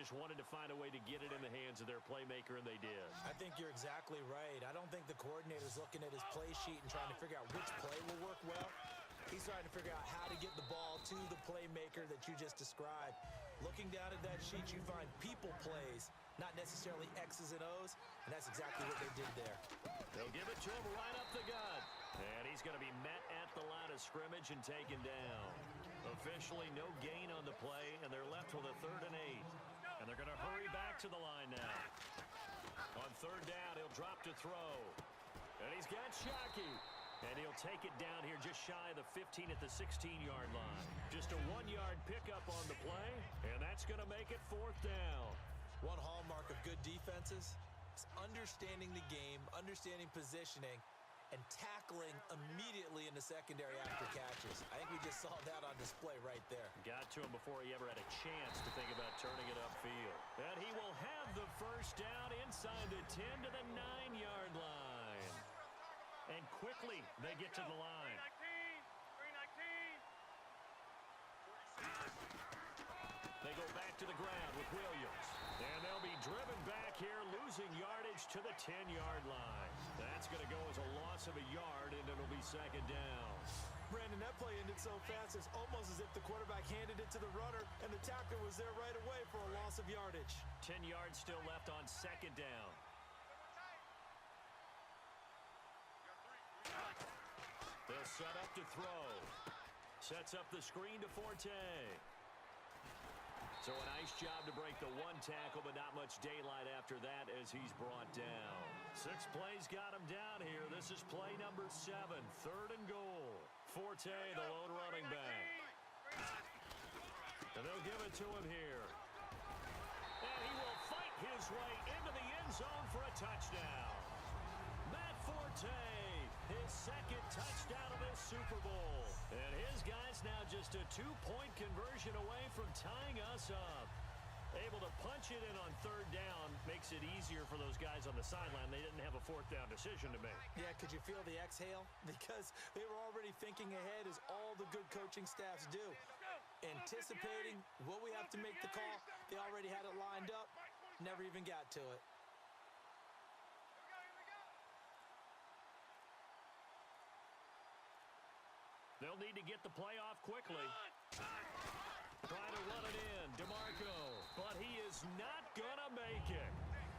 just wanted to find a way to get it in the hands of their playmaker, and they did. I think you're exactly right. I don't think the coordinator's looking at his play sheet and trying to figure out which play will work well. He's trying to figure out how to get the ball to the playmaker that you just described. Looking down at that sheet, you find people plays, not necessarily X's and O's, and that's exactly what they did there. They'll give it to him right up the gut. And he's going to be met at the line of scrimmage and taken down. Officially no gain on the play, and they're left with a 3rd and 8. And they're going to hurry back to the line now. On 3rd down, he'll drop to throw. And he's got Shockey. And he'll take it down here just shy of the 15 at the 16-yard line. Just a 1-yard pickup on the play, and that's going to make it 4th down. One hallmark of good defenses is understanding the game, understanding positioning, and tackling immediately in the secondary after catches. I think we just saw that on display right there. Got to him before he ever had a chance to think about turning it upfield. And he will have the 1st down inside the 10 to the 9-yard line. And quickly, they get to the line. 319. They go back to the ground with Williams. And they'll be driven back here, losing yardage to the 10-yard line. That's going to go as a loss of a yard, and it'll be 2nd down. Brandon, that play ended so fast, it's almost as if the quarterback handed it to the runner, and the tackler was there right away for a loss of yardage. 10 yards still left on 2nd down. They'll set up to throw. Sets up the screen to Forte. So a nice job to break the 1 tackle, but not much daylight after that as he's brought down. 6 plays got him down here. This is play number 7, 3rd and goal. Forte, the lone running back. And they'll give it to him here. And he will fight his way into the end zone for a touchdown. Matt Forte, his 2nd touchdown of this Super Bowl. And his guys now just a 2-point conversion away from tying us up. Able to punch it in on 3rd down makes it easier for those guys on the sideline. They didn't have a 4th down decision to make. Yeah, could you feel the exhale? Because they were already thinking ahead as all the good coaching staffs do. Anticipating, will we have to make the call? They already had it lined up, never even got to it. They'll need to get the play off quickly. Trying to run it in, DeMarco, but he is not going to make it.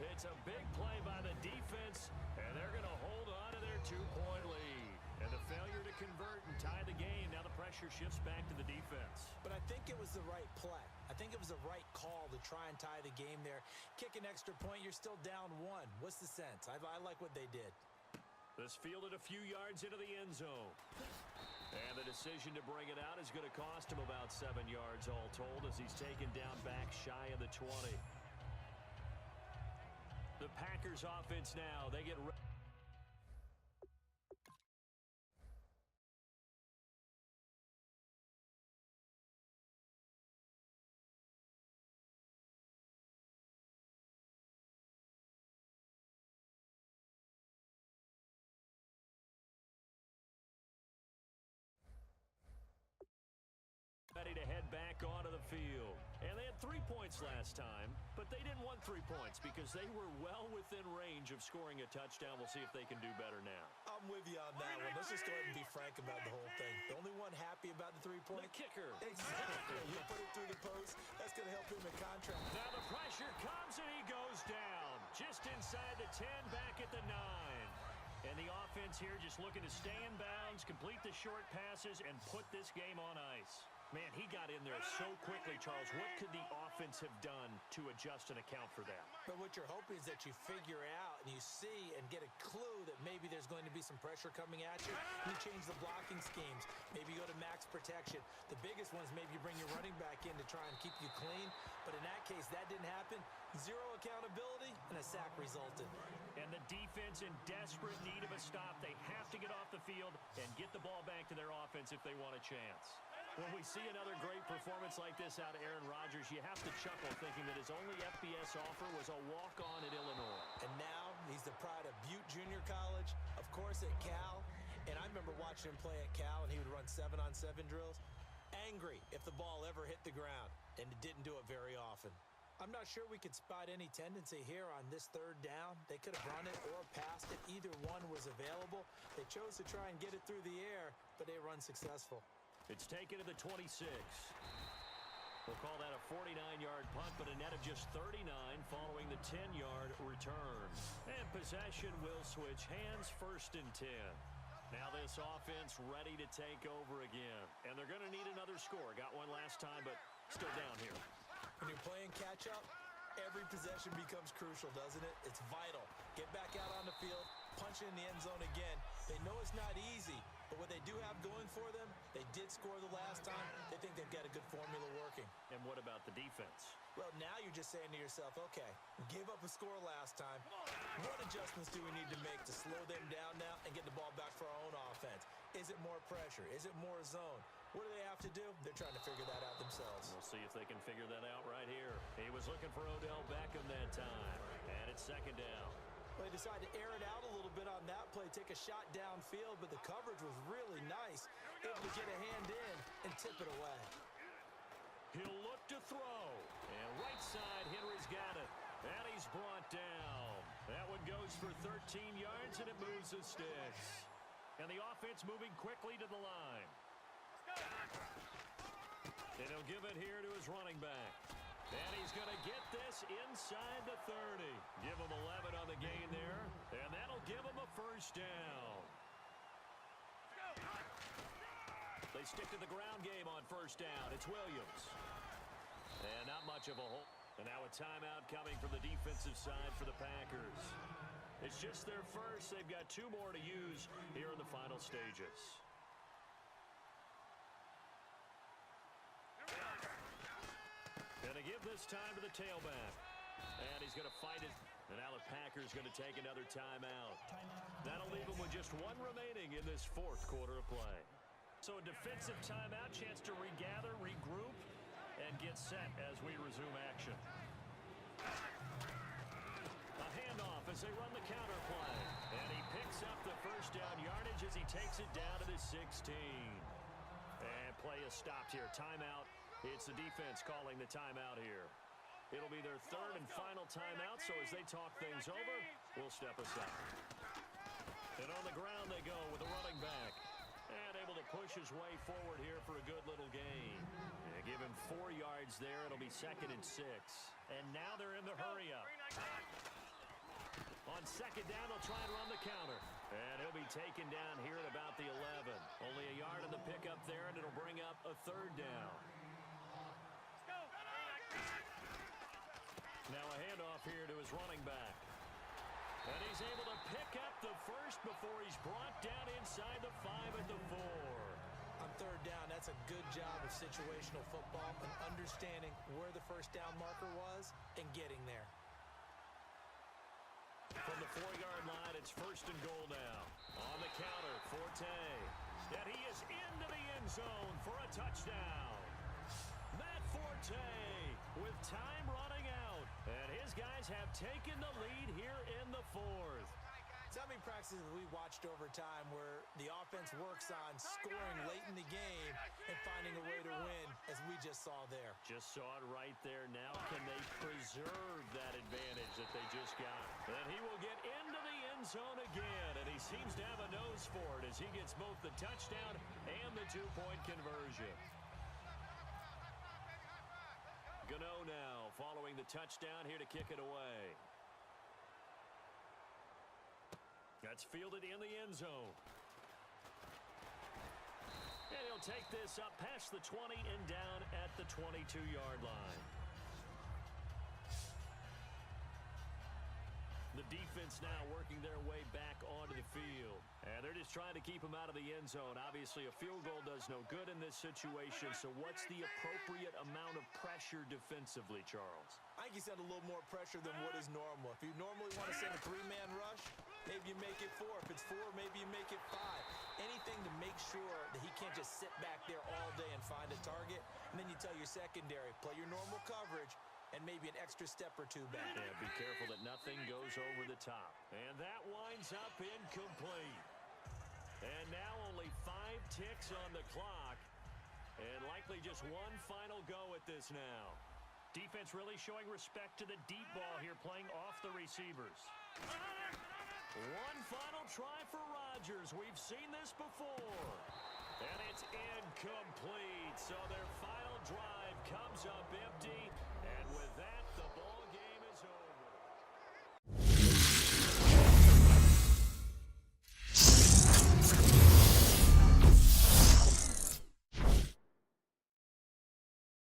It's a big play by the defense, and they're going to hold on to their 2-point lead. And the failure to convert and tie the game, now the pressure shifts back to the defense. But I think it was the right play. I think it was the right call to try and tie the game there. Kick an extra point, you're still down 1. What's the sense? I like what they did. This fielded a few yards into the end zone. And the decision to bring it out is going to cost him about 7 yards all told as he's taken down back shy of the 20. The Packers offense now, they get ready. Ready to head back onto the field. And they had 3 points last time, but they didn't want 3 points because they were well within range of scoring a touchdown. We'll see if they can do better now. I'm with you on that one. Let's just go ahead and be frank about the whole thing. The only one happy about the 3-point? The kicker. Exactly. You put it through the post. That's going to help him in contract. Now the pressure comes and he goes down. Just inside the 10, back at the 9. And the offense here just looking to stay in bounds, complete the short passes, and put this game on ice. Man, he got in there so quickly, Charles. What could the offense have done to adjust and account for that? But what you're hoping is that you figure out and you see and get a clue that maybe there's going to be some pressure coming at you. You change the blocking schemes. Maybe you go to max protection. The biggest one is maybe you bring your running back in to try and keep you clean. But in that case, that didn't happen. 0 accountability, and a sack resulted. And the defense in desperate need of a stop. They have to get off the field and get the ball back to their offense if they want a chance. When we see another great performance like this out of Aaron Rodgers, you have to chuckle thinking that his only FBS offer was a walk-on at Illinois. And now he's the pride of Butte Junior College, of course at Cal. And I remember watching him play at Cal, and he would run 7-on-7 drills. Angry if the ball ever hit the ground, and it didn't do it very often. I'm not sure we could spot any tendency here on this third down. They could have run it or passed it. Either one was available. They chose to try and get it through the air, but they were unsuccessful. It's taken to the 26. We'll call that a 49-yard punt, but a net of just 39 following the 10-yard return. And possession will switch hands, 1st and 10. Now this offense ready to take over again. And they're going to need another score. Got one last time, but still down here. When you're playing catch-up, every possession becomes crucial, doesn't it? It's vital. Get back out on the field, punch it in the end zone again. They know it's not easy, but what they do have going for them, they did score the last time. They think they've got a good formula working. And what about the defense? Well, now you're just saying to yourself, okay, we gave up a score last time. What adjustments do we need to make to slow them down now and get the ball back for our own offense? Is it more pressure? Is it more zone? What do they have to do? They're trying to figure that out themselves. We'll see if they can figure that out right here. He was looking for Odell Beckham that time. And it's 2nd down. Well, they decided to air it out a little bit on that play, take a shot downfield, but the coverage was really nice. Able to get a hand in and tip it away. He'll look to throw. And right side, Henry's got it. And he's brought down. That one goes for 13 yards, and it moves the sticks. And the offense moving quickly to the line. And he'll give it here to his running back. And he's going to get this inside the 30. Give him 11 on the gain there. And that'll give him a 1st down. They stick to the ground game on 1st down. It's Williams. And not much of a hole. And now a timeout coming from the defensive side for the Packers. It's just their first. They've got 2 more to use here in the final stages. Going to give this time to the tailback. And he's going to fight it. And now the Packers going to take another timeout. That'll leave him with just 1 remaining in this 4th quarter of play. So a defensive timeout, chance to regather, regroup, and get set as we resume action. A handoff as they run the counter play. And he picks up the 1st down yardage as he takes it down to the 16. And play is stopped here. Timeout. It's the defense calling the timeout here. It'll be their 3rd and final timeout, so as they talk things over, we'll step aside. And on the ground they go with the running back. And able to push his way forward here for a good little gain. And give him 4 yards there. It'll be 2nd and 6. And now they're in the hurry-up. On 2nd down, they'll try and run the counter. And he'll be taken down here at about the 11. Only a yard in the pickup there, and it'll bring up a 3rd down. Now a handoff here to his running back. And he's able to pick up the 1st before he's brought down inside the 5 at the 4. On 3rd down, that's a good job of situational football and understanding where the 1st down marker was and getting there. From the 4-yard line, it's 1st and goal now. On the counter, Forte. And he is into the end zone for a touchdown. Matt Forte with time running out. And his guys have taken the lead here in the 4th. How many practices we watched over time where the offense works on scoring late in the game and finding a way to win, as we just saw there. Just saw it right there. Now can they preserve that advantage that they just got? And he will get into the end zone again, and he seems to have a nose for it as he gets both the touchdown and the 2-point conversion. Gano now following the touchdown here to kick it away. That's fielded in the end zone. And he'll take this up past the 20 and down at the 22-yard line. The defense now working their way back onto the field. And they're just trying to keep him out of the end zone. Obviously, a field goal does no good in this situation. So what's the appropriate amount of pressure defensively, Charles? I think he's had a little more pressure than what is normal. If you normally want to send a 3-man rush, maybe you make it 4. If it's 4, maybe you make it 5. Anything to make sure that he can't just sit back there all day and find a target. And then you tell your secondary, play your normal coverage, and maybe an extra step or 2 back. Yeah, be careful that nothing goes over the top. And that winds up incomplete. And now only 5 ticks on the clock. And likely just one final go at this now. Defense really showing respect to the deep ball here, playing off the receivers. One final try for Rodgers. We've seen this before. And it's incomplete. So their final drive comes up empty. And with that, the ball